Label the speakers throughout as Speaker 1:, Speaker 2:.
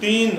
Speaker 1: 3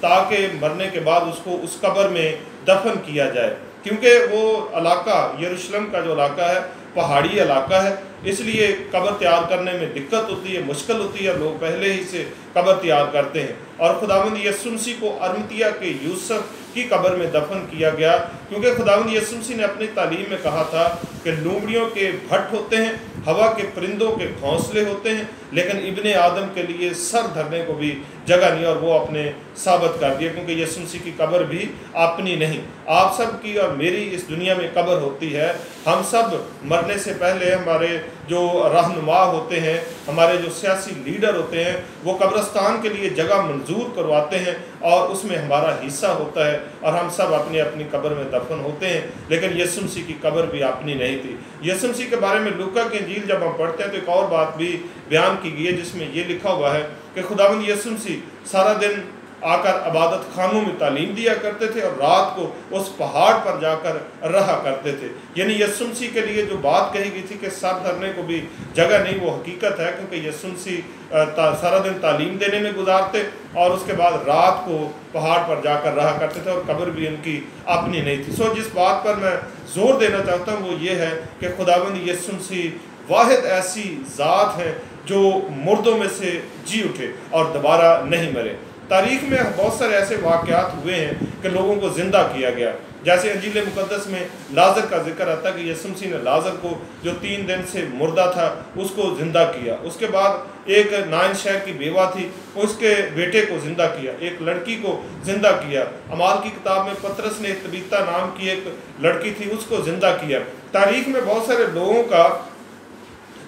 Speaker 1: تاکہ مرنے کے بعد اس کو اس قبر میں دفن کیا جائے، کیونکہ وہ علاقہ یروشلم کا جو علاقہ ہے پہاڑی علاقہ ہے، اس لیے قبر تیار کرنے میں دقت ہوتی ہے، مشکل ہوتی ہے، لوگ پہلے ہی سے قبر تیار کرتے ہیں۔ اور خداوند یسوع مسیح کو ارمتیہ کے یوسف کی قبر میں دفن کیا گیا، کیونکہ خداوند یسوع مسیح نے اپنی تعلیم میں کہا تھا کہ لومڑیوں کے بھٹ ہوتے ہیں، ہوا کے پرندوں کے گھونسلے ہوتے ہیں، لیکن ابن آدم کے لیے سر دھرنے کو بھی جگہ نہیں، اور وہ اپنے ثابت کر دیا، کیونکہ یسوع مسیح کی قبر بھی اپنی نہیں، آپ سب کی اور میری اس دنیا میں قبر ہوتی ہے۔ ہم سب مرنے سے پہلے ہمارے جو رہنما ہوتے ہیں، ہمارے جو سیاسی لیڈر ہوتے ہیں، وہ قبرستان کے لیے جگہ منظور کرواتے ہیں اور اس میں ہمارا حصہ ہوتا ہے، اور ہم سب اپنی اپنی قبر میں دفن ہوتے ہیں، لیکن یسوع مسیح کی قبر بھی اپنی نہیں تھی۔ یسوع مسیح کے بارے میں لوکا کی انجیل جب ہم پڑھتے ہیں تو ایک اور بات بھی بیان کی گئی ہے، جس میں یہ لکھا ہوا ہے کہ خداوند یسوع مسیح سارا دن آ کر عبادت خانوں میں تعلیم دیا کرتے تھے اور رات کو اس پہاڑ پر جا کر رہا کرتے تھے۔ یعنی یسوع مسیح کے لیے جو بات کہی گئی تھی کہ سر دھرنے کو بھی جگہ نہیں، وہ حقیقت ہے، کیونکہ یسوع مسیح سارا دن تعلیم دینے میں گزارتے اور اس کے بعد رات کو پہاڑ پر جا کر رہا کرتے تھے، اور قبر بھی ان کی اپنی نہیں تھی۔ جس بات پر میں زور دینا چاہتا ہوں وہ یہ ہے کہ خداوند یسوع مسیح واحد ایسی ذات ہے جو مردوں میں سے جی اٹھے اور دوبارہ نہیں مرے۔ تاریخ میں بہت سارے ایسے واقعات ہوئے ہیں کہ لوگوں کو زندہ کیا گیا، جیسے انجیل مقدس میں لازر کا ذکر آتا ہے کہ یسوع مسیح نے لازر کو جو 3 دن سے مردہ تھا اس کو زندہ کیا۔ اس کے بعد ایک نائن شہر کی بیوہ تھی، اس کے بیٹے کو زندہ کیا، ایک لڑکی کو زندہ کیا۔ اعمال کی کتاب میں پطرس نے طبیطہ نام کی ایک لڑکی تھی، اس کو زندہ کیا۔ تاریخ میں بہت سارے لوگوں کا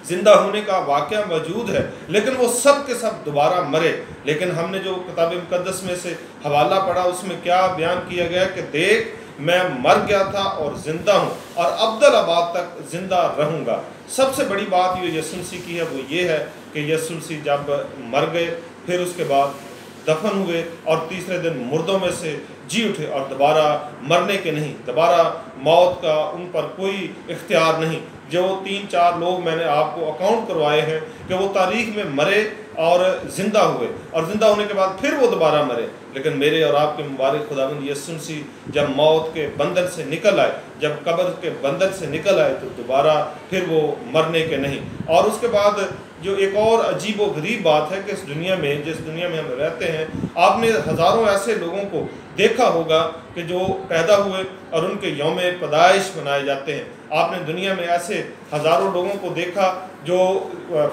Speaker 1: زندہ ہونے کا واقعہ موجود ہے، لیکن وہ سب کے سب دوبارہ مرے۔ لیکن ہم نے جو کتاب مقدس میں سے حوالہ پڑھا اس میں کیا بیان کیا گیا کہ دیکھ میں مر گیا تھا اور زندہ ہوں اور ابدالآباد تک زندہ رہوں گا۔ سب سے بڑی بات جو یسوع مسیح کی ہے وہ یہ ہے کہ یسوع مسیح جب مر گئے پھر اس کے بعد دفن ہوئے اور تیسرے دن مردوں میں سے جی اٹھے اور دوبارہ مرنے کے نہیں، دوبارہ موت کا ان پر کوئی اختیار نہیں۔ جو 3-4 لوگ میں نے آپ کو اکاؤنٹ کروائے ہیں کہ وہ تاریخ میں مرے اور زندہ ہوئے، اور زندہ ہونے کے بعد پھر وہ دوبارہ مرے، لیکن میرے اور آپ کے مبارک خداوند یسوع مسیح جب موت کے بندھن سے نکل آئے، جب قبر کے بندھن سے نکل آئے، تو دوبارہ پھر وہ مرنے کے نہیں۔ اور اس کے بعد جو ایک اور عجیب و غریب بات ہے کہ اس دنیا میں، جس دنیا میں ہم رہتے ہیں، آپ نے ہزاروں ایسے لوگوں کو دیکھا ہوگا کہ جو پیدا ہوئے اور ان کے یوم پیدائش منائے جاتے ہیں۔ آپ نے دنیا میں ایسے ہزاروں لوگوں کو دیکھا جو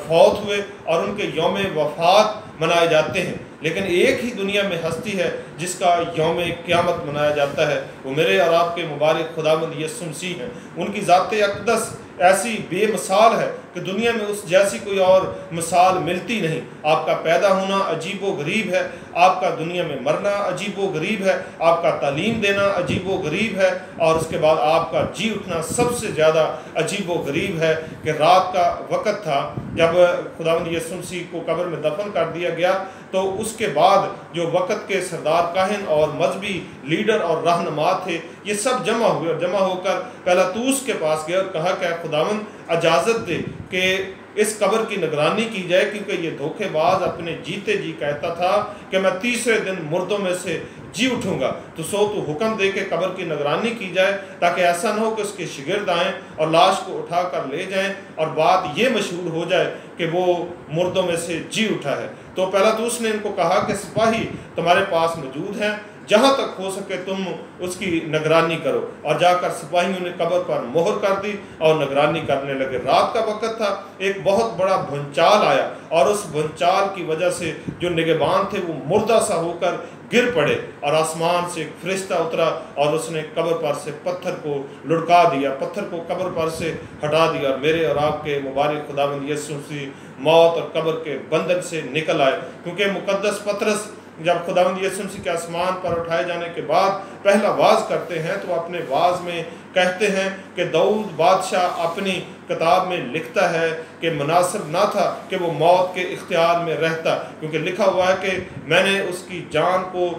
Speaker 1: فوت ہوئے اور ان کے یوم وفات منائے جاتے ہیں، لیکن ایک ہی دنیا میں ہستی ہے جس کا یوم قیامت منایا جاتا ہے، وہ میرے اور آپ کے مبارک خداوند یسوع مسیح ہیں۔ ان کی ذات اقدس ایسی بے مثال ہے کہ دنیا میں اس جیسی کوئی اور مثال ملتی نہیں۔ آپ کا پیدا ہونا عجیب و غریب ہے، آپ کا دنیا میں مرنا عجیب و غریب ہے، آپ کا تعلیم دینا عجیب و غریب ہے، اور اس کے بعد آپ کا جی اٹھنا سب سے زیادہ عجیب و غریب ہے کہ رات کا وقت تھا جب خداوند یسوع مسیح کو قبر میں دفن کر دیا گیا، تو اس کے بعد جو وقت کے سردار کاہن اور مذہبی لیڈر اور رہنما تھے یہ سب جمع ہوئے، اور جمع ہو کر پیلاطوس کے پاس گئے اور کہا کہ خداوند اجازت دے کہ اس قبر کی نگرانی کی جائے، کیونکہ یہ دھوکے باز اپنے جیتے جی کہتا تھا کہ میں تیسرے دن مردوں میں سے جی اٹھوں گا، تو حکم دے کہ قبر کی نگرانی کی جائے، تاکہ ایسا نہ ہو کہ اس کے شاگرد آئیں اور لاش کو اٹھا کر لے جائیں اور بات یہ مشہور ہو جائے کہ وہ مردوں میں سے جی اٹھا ہے۔ تو پیلاطوس نے ان کو کہا کہ سپاہی تمہارے پاس موجود ہیں، جہاں تک ہو سکے تم اس کی نگرانی کرو، اور جا کر سپاہیوں نے قبر پر مہر کر دی اور نگرانی کرنے لگے۔ رات کا وقت تھا، ایک بہت بڑا بھونچال آیا، اور اس بھونچال کی وجہ سے جو نگہبان تھے وہ مردہ سا ہو کر گر پڑے، اور آسمان سے ایک فرشتہ اترا اور اس نے قبر پر سے پتھر کو لڑکا دیا، پتھر کو قبر پر سے ہٹا دیا، اور میرے اور آپ کے مبارک خداوند یسوع مسیح موت اور قبر کے بندھن سے نکل آئے۔ کیونکہ مقدس پطرس جب خداوند یسوع مسیح کے آسمان پر اٹھائے جانے کے بعد پہلا واعظ کرتے ہیں تو اپنے واعظ میں کہتے ہیں کہ داؤد بادشاہ اپنی کتاب میں لکھتا ہے کہ مناسب نہ تھا کہ وہ موت کے اختیار میں رہتا، کیونکہ لکھا ہوا ہے کہ میں نے اس کی جان کو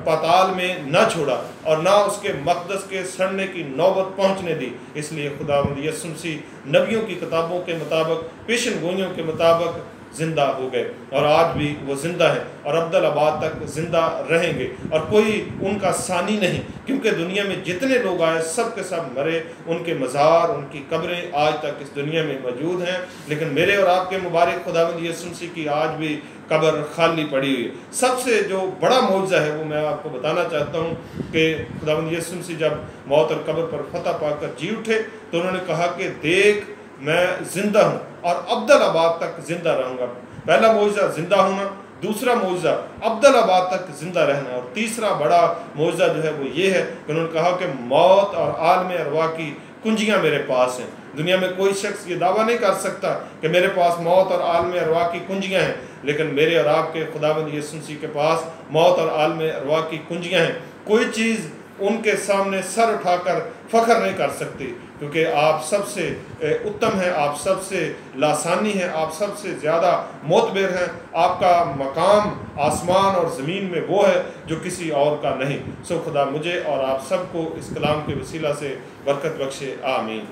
Speaker 1: پاتال میں نہ چھوڑا اور نہ اس کے مقدس کے سڑنے کی نوبت پہنچنے دی۔ اس لیے خداوند یسوع مسیح نبیوں کی کتابوں کے مطابق، پیشن گوئیوں کے مطابق زندہ ہو گئے اور آج بھی وہ زندہ ہیں اور ابدالآباد تک زندہ رہیں گے، اور کوئی ان کا ثانی نہیں، کیونکہ دنیا میں جتنے لوگ آئے سب کے سب مرے، ان کے مزار، ان کی قبریں آج تک اس دنیا میں موجود ہیں، لیکن میرے اور آپ کے مبارک خداوند یسوع مسیح کی آج بھی قبر خالی پڑی ہوئی ہے۔ سب سے جو بڑا معجزہ ہے وہ میں آپ کو بتانا چاہتا ہوں کہ خداوند یسوع مسیح جب موت اور قبر پر فتح پا کر جی اٹھے تو انہوں نے کہا کہ دیکھ میں زندہ ہوں اور ابدالآباد تک زندہ رہوں گا۔ پہلا معجزہ زندہ ہونا، دوسرا معجزہ ابدالآباد تک زندہ رہنا، اور تیسرا بڑا معجزہ جو ہے وہ یہ ہے کہ انہوں نے کہا کہ موت اور عالم ارواح کی کنجیاں میرے پاس ہیں۔ دنیا میں کوئی شخص یہ دعویٰ نہیں کر سکتا کہ میرے پاس موت اور عالم ارواح کی کنجیاں ہیں، لیکن میرے اور آپ کے خداوند یسوع مسیح کے پاس موت اور عالم ارواح کی کنجیاں ہیں۔ کوئی چیز ان کے سامنے سر اٹھا کر فخر نہیں کر سکتی، کیونکہ آپ سب سے اتم ہیں، آپ سب سے لاسانی ہیں، آپ سب سے زیادہ معتبر ہیں۔ آپ کا مقام آسمان اور زمین میں وہ ہے جو کسی اور کا نہیں۔ سو خدا مجھے اور آپ سب کو اس کلام کے وسیلہ سے برکت بخشے، آمین۔